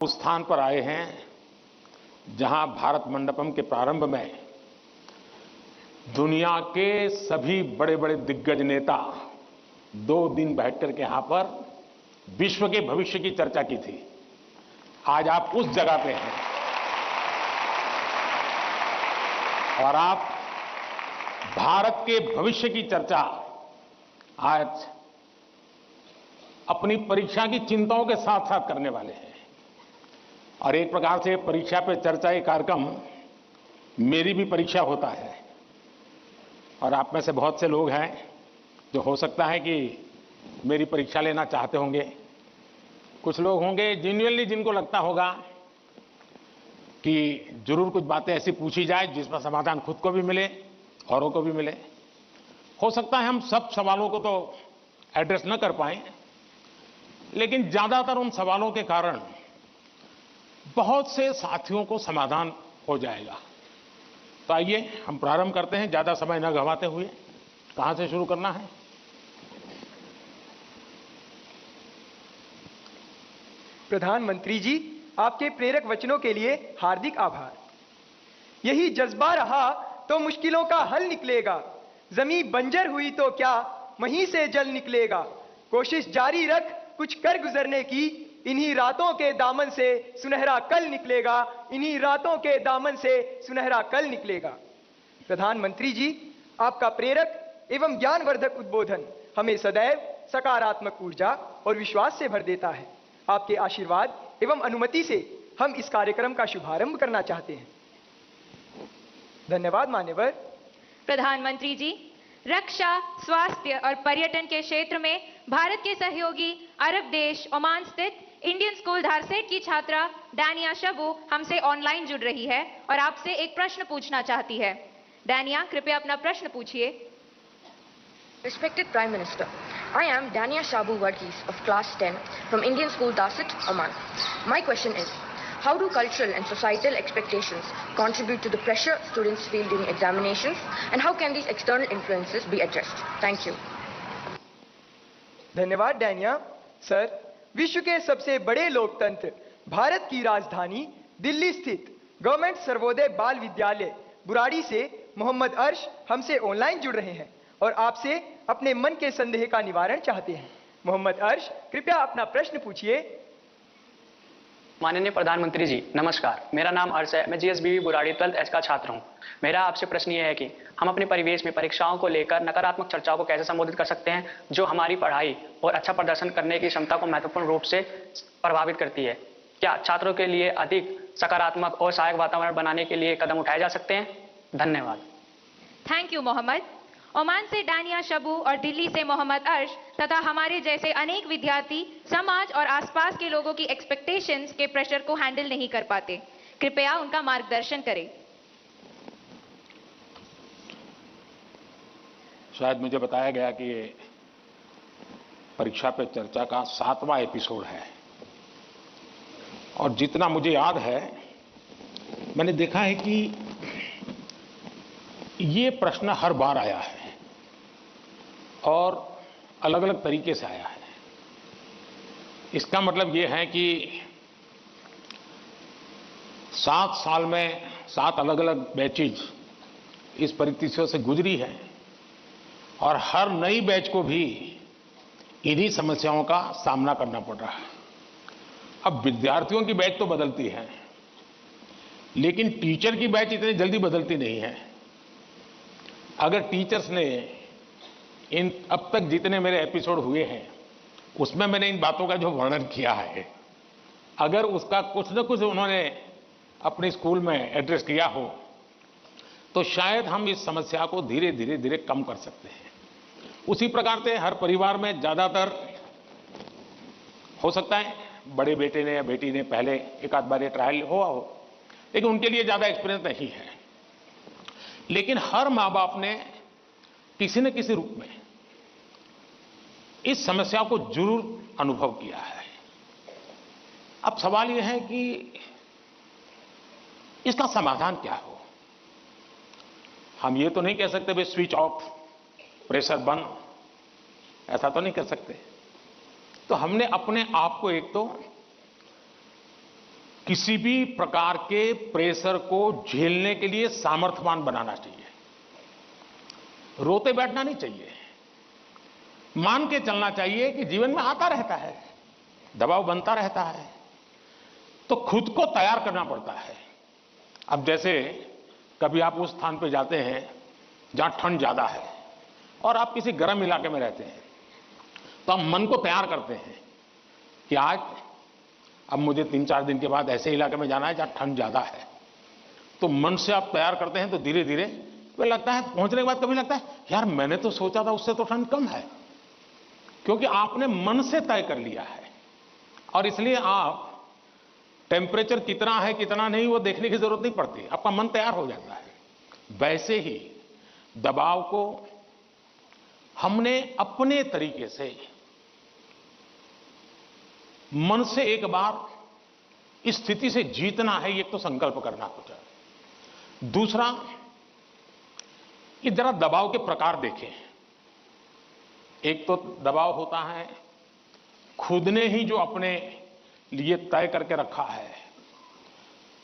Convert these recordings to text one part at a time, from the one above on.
उस स्थान पर आए हैं जहां भारत मंडपम के प्रारंभ में दुनिया के सभी बड़े बड़े दिग्गज नेता 2 दिन बैठकर के यहां पर विश्व के भविष्य की चर्चा की थी। आज आप उस जगह पे हैं और आप भारत के भविष्य की चर्चा आज अपनी परीक्षा की चिंताओं के साथ साथ करने वाले हैं। और एक प्रकार से परीक्षा पे चर्चा ये कार्यक्रम मेरी भी परीक्षा होता है। और आप में से बहुत से लोग हैं जो हो सकता है कि मेरी परीक्षा लेना चाहते होंगे। कुछ लोग होंगे जेन्युइनली जिनको लगता होगा कि जरूर कुछ बातें ऐसी पूछी जाए जिसका समाधान खुद को भी मिले, औरों को भी मिले। हो सकता है हम सब सवालों को तो एड्रेस न कर पाएं, लेकिन ज्यादातर उन सवालों के कारण बहुत से साथियों को समाधान हो जाएगा। तो आइए हम प्रारंभ करते हैं, ज्यादा समय न गंवाते हुए। कहां से शुरू करना है? प्रधानमंत्री जी, आपके प्रेरक वचनों के लिए हार्दिक आभार। यही जज्बा रहा तो मुश्किलों का हल निकलेगा। जमीन बंजर हुई तो क्या वहीं से जल निकलेगा। कोशिश जारी रख कुछ कर गुजरने की, इन्हीं रातों के दामन से सुनहरा कल निकलेगा। इन्हीं रातों के दामन से सुनहरा कल निकलेगा। प्रधानमंत्री जी, आपका प्रेरक एवं ज्ञानवर्धक उद्बोधन हमें सदैव सकारात्मक ऊर्जा और विश्वास से भर देता है। आपके आशीर्वाद एवं अनुमति से हम इस कार्यक्रम का शुभारंभ करना चाहते हैं। धन्यवाद मान्यवर। प्रधानमंत्री जी, रक्षा, स्वास्थ्य और पर्यटन के क्षेत्र में भारत के सहयोगी अरब देश ओमान स्थित इंडियन स्कूल धारसेट की छात्रा डानिया शबू हमसे ऑनलाइन जुड़ रही है और आपसे एक प्रश्न पूछना चाहती है। डानिया, कृपया अपना प्रश्न पूछिए। Respected Prime Minister, I am Dania Shabu Varghese of Class 10 from Indian School Darsit, Oman. My question is, how do cultural and societal expectations contribute to the pressure students feel during examinations, and how can these external influences be addressed? Thank you. धन्यवाद Dania. Sir, विश्व के सबसे बड़े लोकतंत्र भारत की राजधानी दिल्ली स्थित government Sarvodaya बाल विद्यालय बुराड़ी से मोहम्मद अर्श हमसे ऑनलाइन जुड़ रहे हैं और आपसे अपने मन के संदेह का निवारण चाहते हैं। मोहम्मद अर्श, कृपया अपना प्रश्न पूछिए। माननीय प्रधानमंत्री जी, नमस्कार। मेरा नाम अर्श है। मैं जीएसबीवी बुराड़ी 12th H का छात्र हूं। मेरा आपसे प्रश्न ये है कि हम अपने परिवेश में परीक्षाओं को लेकर नकारात्मक चर्चाओं को कैसे संबोधित कर सकते हैं जो हमारी पढ़ाई और अच्छा प्रदर्शन करने की क्षमता को महत्वपूर्ण रूप से प्रभावित करती है। क्या छात्रों के लिए अधिक सकारात्मक और सहायक वातावरण बनाने के लिए कदम उठाए जा सकते हैं? धन्यवाद। Thank you Mohammad. ओमान से डानिया शबू और दिल्ली से मोहम्मद अर्श तथा हमारे जैसे अनेक विद्यार्थी समाज और आसपास के लोगों की एक्सपेक्टेशंस के प्रेशर को हैंडल नहीं कर पाते। कृपया उनका मार्गदर्शन करें। शायद मुझे बताया गया कि ये परीक्षा पे चर्चा का 7वां एपिसोड है और जितना मुझे याद है मैंने देखा है कि ये प्रश्न हर बार आया है और अलग अलग तरीके से आया है। इसका मतलब ये है कि 7 साल में 7 अलग अलग बैचेज इस परिस्थितियों से गुजरी है और हर नई बैच को भी इन्हीं समस्याओं का सामना करना पड़ रहा है। अब विद्यार्थियों की बैच तो बदलती है, लेकिन टीचर की बैच इतनी जल्दी बदलती नहीं है। अगर टीचर्स ने इन अब तक जितने मेरे एपिसोड हुए हैं उसमें मैंने इन बातों का जो वर्णन किया है, अगर उसका कुछ न कुछ उन्होंने अपने स्कूल में एड्रेस किया हो तो शायद हम इस समस्या को धीरे धीरे कम कर सकते हैं। उसी प्रकार से हर परिवार में ज्यादातर हो सकता है बड़े बेटे ने या बेटी ने पहले एक आध बार ये ट्रायल हुआ हो, लेकिन उनके लिए ज्यादा एक्सपीरियंस नहीं है। लेकिन हर मां बाप ने किसी न किसी रूप में इस समस्या को जरूर अनुभव किया है। अब सवाल यह है कि इसका समाधान क्या हो। हम ये तो नहीं कह सकते भाई स्विच ऑफ, प्रेशर बंद, ऐसा तो नहीं कर सकते। तो हमने अपने आप को एक तो किसी भी प्रकार के प्रेशर को झेलने के लिए सामर्थ्यवान बनाना चाहिए। रोते बैठना नहीं चाहिए। मान के चलना चाहिए कि जीवन में आता रहता है, दबाव बनता रहता है, तो खुद को तैयार करना पड़ता है। अब जैसे कभी आप उस स्थान पे जाते हैं जहां ठंड ज्यादा है और आप किसी गर्म इलाके में रहते हैं, तो हम मन को तैयार करते हैं कि आज अब मुझे 3-4 दिन के बाद ऐसे इलाके में जाना है जहां ठंड ज्यादा है। तो मन से आप तैयार करते हैं तो धीरे धीरे तो लगता है, पहुंचने के बाद कभी लगता है यार मैंने तो सोचा था उससे तो ठंड कम है, क्योंकि आपने मन से तय कर लिया है। और इसलिए आप टेम्परेचर कितना है कितना नहीं वो देखने की जरूरत नहीं पड़ती, आपका मन तैयार हो जाता है। वैसे ही दबाव को हमने अपने तरीके से मन से एक बार इस स्थिति से जीतना है, ये तो संकल्प करना होता है। दूसरा, ये जरा दबाव के प्रकार देखें। एक तो दबाव होता है खुद ने ही जो अपने लिए तय करके रखा है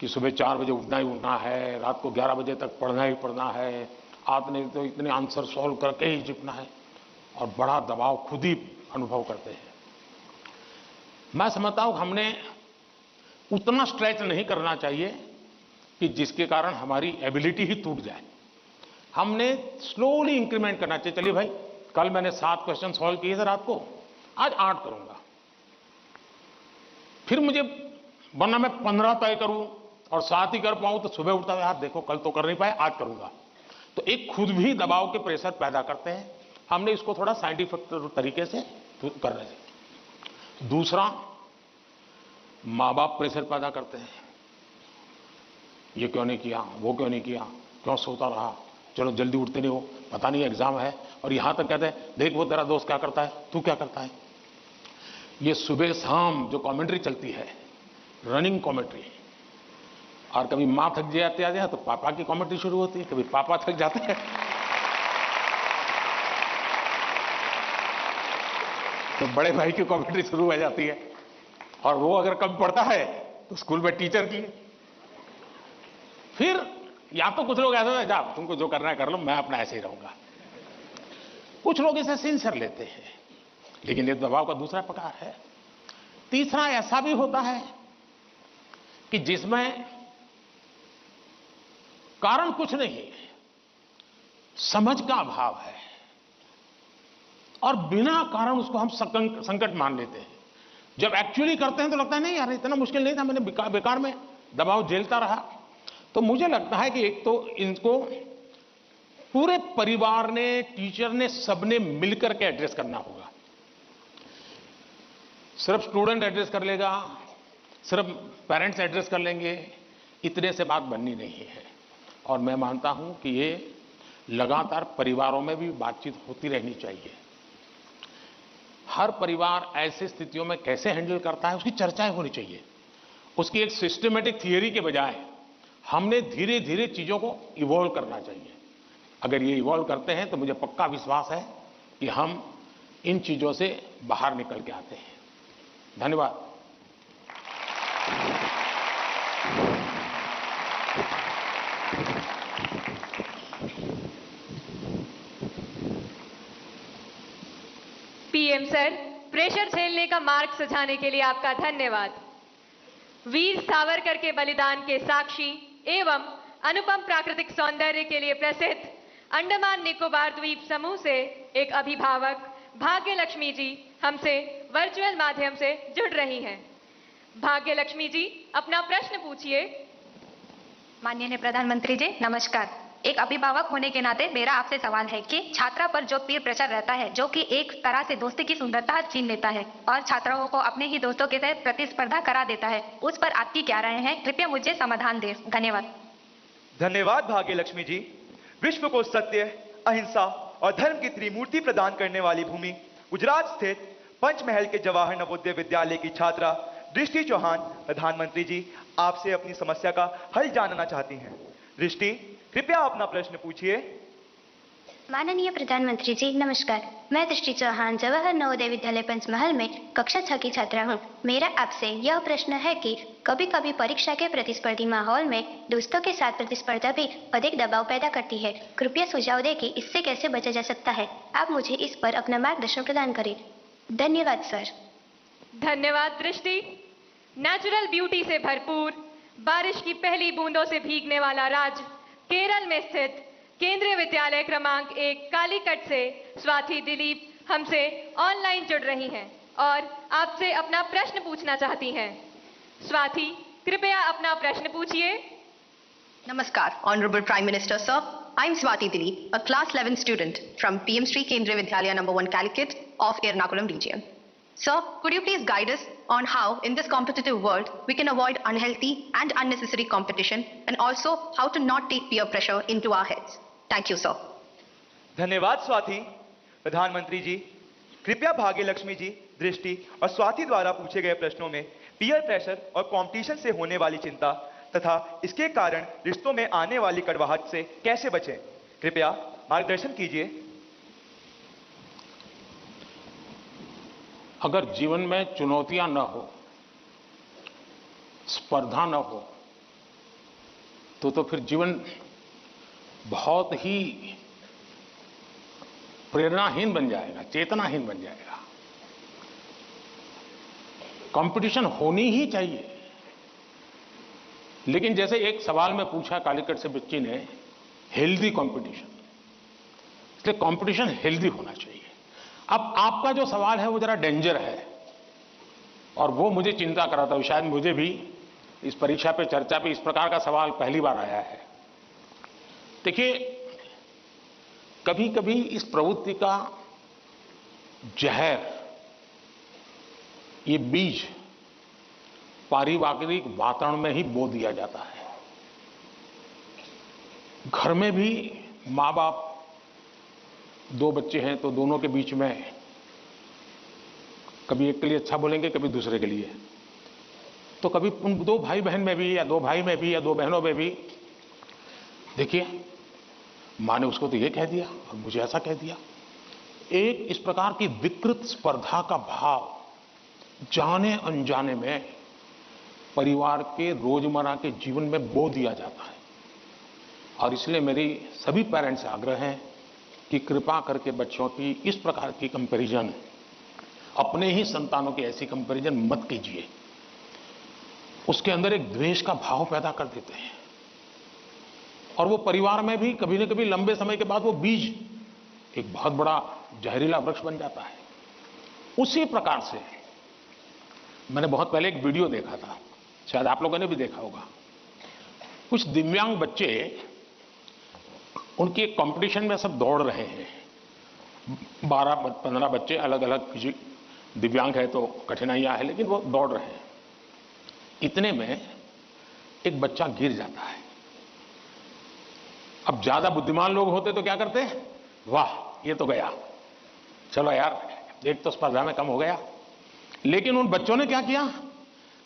कि सुबह 4 बजे उठना ही उठना है, रात को 11 बजे तक पढ़ना ही पढ़ना है, आपने तो इतने आंसर सॉल्व करके ही जीतना है, और बड़ा दबाव खुद ही अनुभव करते हैं। मैं समझता हूं कि हमने उतना स्ट्रेच नहीं करना चाहिए कि जिसके कारण हमारी एबिलिटी ही टूट जाए। हमने स्लोली इंक्रीमेंट करना चाहिए। चलिए भाई, कल मैंने 7 क्वेश्चन सॉल्व किए थे रात को, आज 8 करूंगा। फिर मुझे वरना मैं 15 तय करूं और 7 ही कर पाऊं तो सुबह उठता है यार देखो कल तो कर नहीं पाए, आज करूंगा। तो एक खुद भी दबाव के प्रेशर पैदा करते हैं। हमने इसको थोड़ा साइंटिफिक तरीके से कर रहे हैं। दूसरा, माँ बाप प्रेशर पैदा करते हैं, ये क्यों नहीं किया, वो क्यों नहीं किया, क्यों सोता रहा, चलो जल्दी उठते नहीं हो, पता नहीं एग्जाम है, और यहां तक कहते हैं देख वो तेरा दोस्त क्या करता है, तू क्या करता है। ये सुबह शाम जो कमेंट्री चलती है, रनिंग कमेंट्री, और कभी माँ थक जाते हैं तो पापा की कमेंट्री शुरू होती है, कभी पापा थक जाते हैं तो बड़े भाई की कमेंट्री शुरू हो जाती है, और वो अगर कम पढ़ता है तो स्कूल में टीचर की। फिर या तो कुछ लोग ऐसा है जा तुमको जो करना है कर लो, मैं अपना ऐसे ही रहूंगा। कुछ लोग इसे सिंसियर लेते हैं, लेकिन ये दबाव का दूसरा प्रकार है। तीसरा ऐसा भी होता है कि जिसमें कारण कुछ नहीं, समझ का अभाव है, और बिना कारण उसको हम संकट मान लेते हैं। जब एक्चुअली करते हैं तो लगता है नहीं यार इतना मुश्किल नहीं था, मैंने बेकार में दबाव झेलता रहा। तो मुझे लगता है कि एक तो इनको पूरे परिवार ने, टीचर ने, सबने मिलकर के एड्रेस करना होगा। सिर्फ स्टूडेंट एड्रेस कर लेगा, सिर्फ पेरेंट्स एड्रेस कर लेंगे, इतने से बात बननी नहीं है। और मैं मानता हूं कि ये लगातार परिवारों में भी बातचीत होती रहनी चाहिए। हर परिवार ऐसे स्थितियों में कैसे हैंडल करता है उसकी चर्चाएं होनी चाहिए। उसकी एक सिस्टमेटिक थियरी के बजाय हमने धीरे धीरे चीजों को इवॉल्व करना चाहिए। अगर ये इवॉल्व करते हैं तो मुझे पक्का विश्वास है कि हम इन चीजों से बाहर निकल के आते हैं। धन्यवाद। पीएम सर, प्रेशर झेलने का मार्ग सुझाने के लिए आपका धन्यवाद। वीर सावरकर के बलिदान के साक्षी एवं अनुपम प्राकृतिक सौंदर्य के लिए प्रसिद्ध अंडमान निकोबार द्वीप समूह से एक अभिभावक भाग्य लक्ष्मी जी हमसे वर्चुअल माध्यम से जुड़ रही हैं। भाग्य लक्ष्मी जी, अपना प्रश्न पूछिए। माननीय प्रधानमंत्री जी नमस्कार। एक अभिभावक होने के नाते मेरा आपसे सवाल है कि छात्रा पर जो पीर प्रेशर रहता है, जो कि एक तरह से दोस्ती की सुंदरता छीन लेता है और छात्राओं को अपने ही दोस्तों के साथ प्रतिस्पर्धा करा देता है, उस पर आपकी क्या राय है? कृपया मुझे समाधान दें। धन्यवाद। धन्यवाद भाग्य लक्ष्मी जी। विश्व को सत्य, अहिंसा और धर्म की त्रिमूर्ति प्रदान करने वाली भूमि गुजरात स्थित पंचमहल के जवाहर नवोदय विद्यालय की छात्रा दृष्टि चौहान प्रधानमंत्री जी आपसे अपनी समस्या का हल जानना चाहती हैं। दृष्टि, कृपया अपना प्रश्न पूछिए। माननीय प्रधानमंत्री जी नमस्कार। मैं दृष्टि चौहान जवाहर नवोदय विद्यालय पंचमहल में कक्षा 6 की छात्रा हूँ। मेरा आपसे यह प्रश्न है कि कभी कभी परीक्षा के प्रतिस्पर्धी माहौल में दोस्तों के साथ प्रतिस्पर्धा भी अधिक दबाव पैदा करती है। कृपया सुझाव दें कि इससे कैसे बचा जा सकता है। आप मुझे इस पर अपना मार्गदर्शन प्रदान करें। धन्यवाद सर। धन्यवाद दृष्टि। नेचुरल ब्यूटी से भरपूर, बारिश की पहली बूंदों से भीगने वाला राज्य केरल में स्थित केंद्रीय विद्यालय क्रमांक 1 कालीकट से स्वाति दिलीप हमसे ऑनलाइन जुड़ रही हैं और आपसे अपना प्रश्न पूछना चाहती हैं। स्वाति, कृपया अपना प्रश्न पूछिए। Namaskar, Honorable Prime Minister Sir. I am Swati Dilip, a class 11 student from PM Sri Kendriya Vidyalaya number 1 Calicut of Ernakulam region. Sir, could you please guide us on how in this competitive world we can avoid unhealthy and unnecessary competition and also how to not take peer pressure into our heads? Thank you, sir. धन्यवाद स्वाति। प्रधानमंत्री जी, कृपया भाग्य लक्ष्मी जी, दृष्टि और स्वाति द्वारा पूछे गए प्रश्नों में पीयर प्रेशर और कंपटीशन से होने वाली चिंता तथा इसके कारण रिश्तों में आने वाली कड़वाहट से कैसे बचें, कृपया मार्गदर्शन कीजिए। अगर जीवन में चुनौतियां न हो, स्पर्धा न हो, तो फिर जीवन बहुत ही प्रेरणाहीन बन जाएगा, चेतनाहीन बन जाएगा। कंपटीशन होनी ही चाहिए, लेकिन जैसे एक सवाल में पूछा कालीकट से बच्ची ने, हेल्दी कंपटीशन, इसलिए कंपटीशन हेल्दी होना चाहिए। अब आपका जो सवाल है वो जरा डेंजर है और वो मुझे चिंता कराता है। शायद मुझे भी इस परीक्षा पे, चर्चा पे इस प्रकार का सवाल पहली बार आया है। देखिए, कभी कभी इस प्रवृत्ति का जहर, ये बीज पारिवारिक वातावरण में ही बो दिया जाता है। घर में भी माँ बाप, दो बच्चे हैं तो दोनों के बीच में कभी एक के लिए अच्छा बोलेंगे, कभी दूसरे के लिए, तो कभी उन दो भाई बहन में भी, या दो भाई में भी, या दो बहनों में भी, देखिए माँ ने उसको तो ये कह दिया और मुझे ऐसा कह दिया। एक इस प्रकार की विकृत स्पर्धा का भाव जाने अनजाने में परिवार के रोजमर्रा के जीवन में बो दिया जाता है। और इसलिए मेरी सभी पेरेंट्स से आग्रह है कि कृपा करके बच्चों की इस प्रकार की कंपैरिजन, अपने ही संतानों की ऐसी कंपैरिजन मत कीजिए। उसके अंदर एक द्वेष का भाव पैदा कर देते हैं और वो परिवार में भी कभी न कभी लंबे समय के बाद वो बीज एक बहुत बड़ा जहरीला वृक्ष बन जाता है। उसी प्रकार से मैंने बहुत पहले एक वीडियो देखा था, शायद आप लोगों ने भी देखा होगा। कुछ दिव्यांग बच्चे, उनकी एक कंपटीशन में सब दौड़ रहे हैं, 12-15 बच्चे अलग अलग, किसी दिव्यांग है तो कठिनाइयां है, लेकिन वो दौड़ रहे हैं। इतने में एक बच्चा गिर जाता है। अब ज्यादा बुद्धिमान लोग होते तो क्या करते हैं, वाह ये तो गया, चलो यार एक तो स्पर्धा में कम हो गया। लेकिन उन बच्चों ने क्या किया,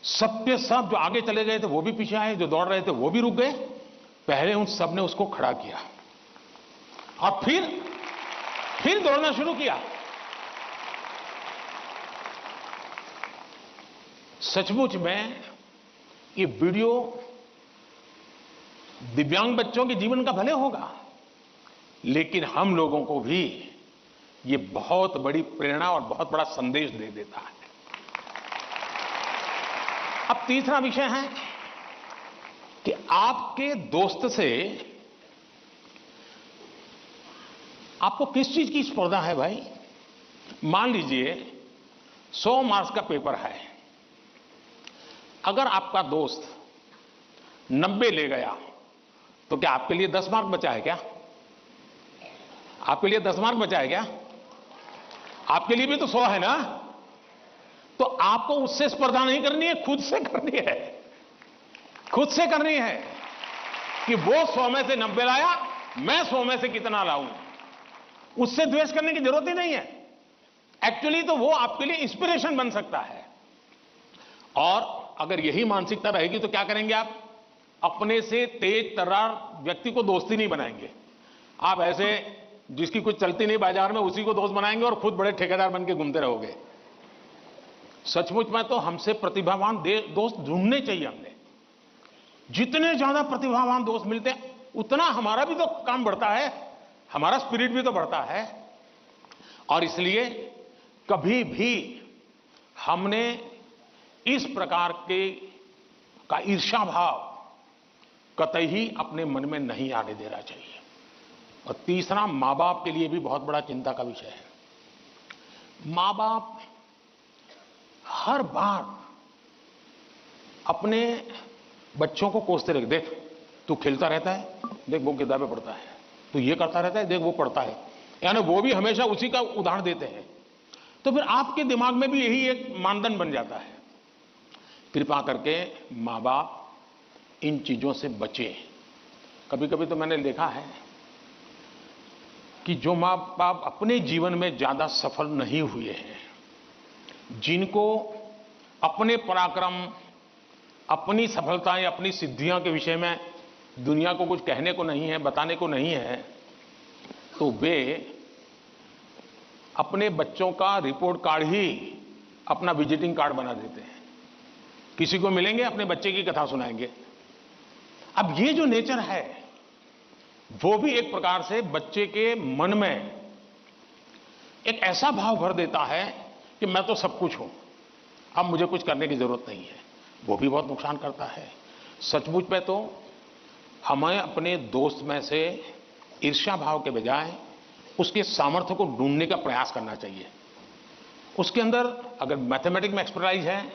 सब के सब जो आगे चले गए थे वो भी पीछे आए, जो दौड़ रहे थे वो भी रुक गए। पहले उन सब ने उसको खड़ा किया और फिर दौड़ना शुरू किया। सचमुच में ये वीडियो दिव्यांग बच्चों के जीवन का भले होगा, लेकिन हम लोगों को भी ये बहुत बड़ी प्रेरणा और बहुत बड़ा संदेश दे देता है। अब तीसरा विषय है कि आपके दोस्त से आपको किस चीज की स्पर्धा है भाई। मान लीजिए 100 मार्क्स का पेपर है, अगर आपका दोस्त 90 ले गया तो क्या आपके लिए 10 मार्क बचा है क्या? आपके लिए 10 मार्क बचा है क्या? आपके लिए भी तो 100 है ना। तो आपको उससे स्पर्धा नहीं करनी है, खुद से करनी है। खुद से करनी है कि वो 100 में से 90 लाया, मैं 100 में से कितना लाऊं। उससे द्वेष करने की जरूरत ही नहीं है। एक्चुअली तो वो आपके लिए इंस्पिरेशन बन सकता है। और अगर यही मानसिकता रहेगी तो क्या करेंगे आप, अपने से तेज तर्रार व्यक्ति को दोस्ती नहीं बनाएंगे। आप ऐसे जिसकी कुछ चलती नहीं बाजार में, उसी को दोस्त बनाएंगे और खुद बड़े ठेकेदार बन के घूमते रहोगे। सचमुच में तो हमसे प्रतिभावान दोस्त ढूंढने चाहिए। हमने जितने ज्यादा प्रतिभावान दोस्त मिलते हैं उतना हमारा भी तो काम बढ़ता है, हमारा स्पिरिट भी तो बढ़ता है। और इसलिए कभी भी हमने इस प्रकार का ईर्ष्या भाव कतई ही अपने मन में नहीं आने देना चाहिए। और तीसरा, मां बाप के लिए भी बहुत बड़ा चिंता का विषय है। मां बाप हर बार अपने बच्चों को कोसते रहे, देख तू खेलता रहता है, देख वो किताबें पढ़ता है, तू ये करता रहता है, देख वो पढ़ता है, यानी वो भी हमेशा उसी का उदाहरण देते हैं। तो फिर आपके दिमाग में भी यही एक मानदंड बन जाता है। कृपा करके मां बाप इन चीजों से बचे। कभी कभी तो मैंने देखा है कि जो मां बाप अपने जीवन में ज्यादा सफल नहीं हुए हैं, जिनको अपने पराक्रम, अपनी सफलताएं, अपनी सिद्धियों के विषय में दुनिया को कुछ कहने को नहीं है, बताने को नहीं है, तो वे अपने बच्चों का रिपोर्ट कार्ड ही अपना विजिटिंग कार्ड बना देते हैं। किसी को मिलेंगे, अपने बच्चे की कथा सुनाएंगे। अब ये जो नेचर है वो भी एक प्रकार से बच्चे के मन में एक ऐसा भाव भर देता है कि मैं तो सब कुछ हूं, अब मुझे कुछ करने की जरूरत नहीं है। वो भी बहुत नुकसान करता है। सचमुच में तो हमें अपने दोस्त में से ईर्ष्या भाव के बजाय उसके सामर्थ्य को ढूंढने का प्रयास करना चाहिए। उसके अंदर अगर मैथमेटिक्स में एक्सपर्टाइज है,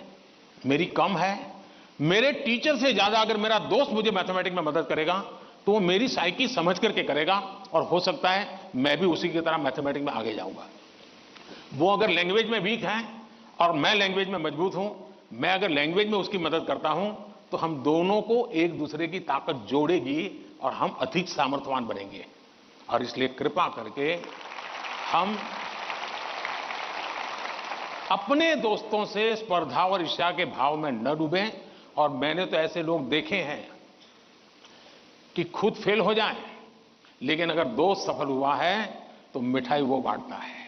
मेरी कम है, मेरे टीचर से ज्यादा अगर मेरा दोस्त मुझे मैथमेटिक्स में मदद करेगा तो वो मेरी साइकी समझ करके करेगा, और हो सकता है मैं भी उसी की तरह मैथमेटिक्स में आगे जाऊंगा। वो अगर लैंग्वेज में वीक है और मैं लैंग्वेज में मजबूत हूं, मैं अगर लैंग्वेज में उसकी मदद करता हूं, तो हम दोनों को एक दूसरे की ताकत जोड़ेगी और हम अधिक सामर्थ्यवान बनेंगे। और इसलिए कृपा करके हम अपने दोस्तों से स्पर्धा और ईर्ष्या के भाव में न डूबें। और मैंने तो ऐसे लोग देखे हैं कि खुद फेल हो जाए, लेकिन अगर दोस्त सफल हुआ है तो मिठाई वो बांटता है।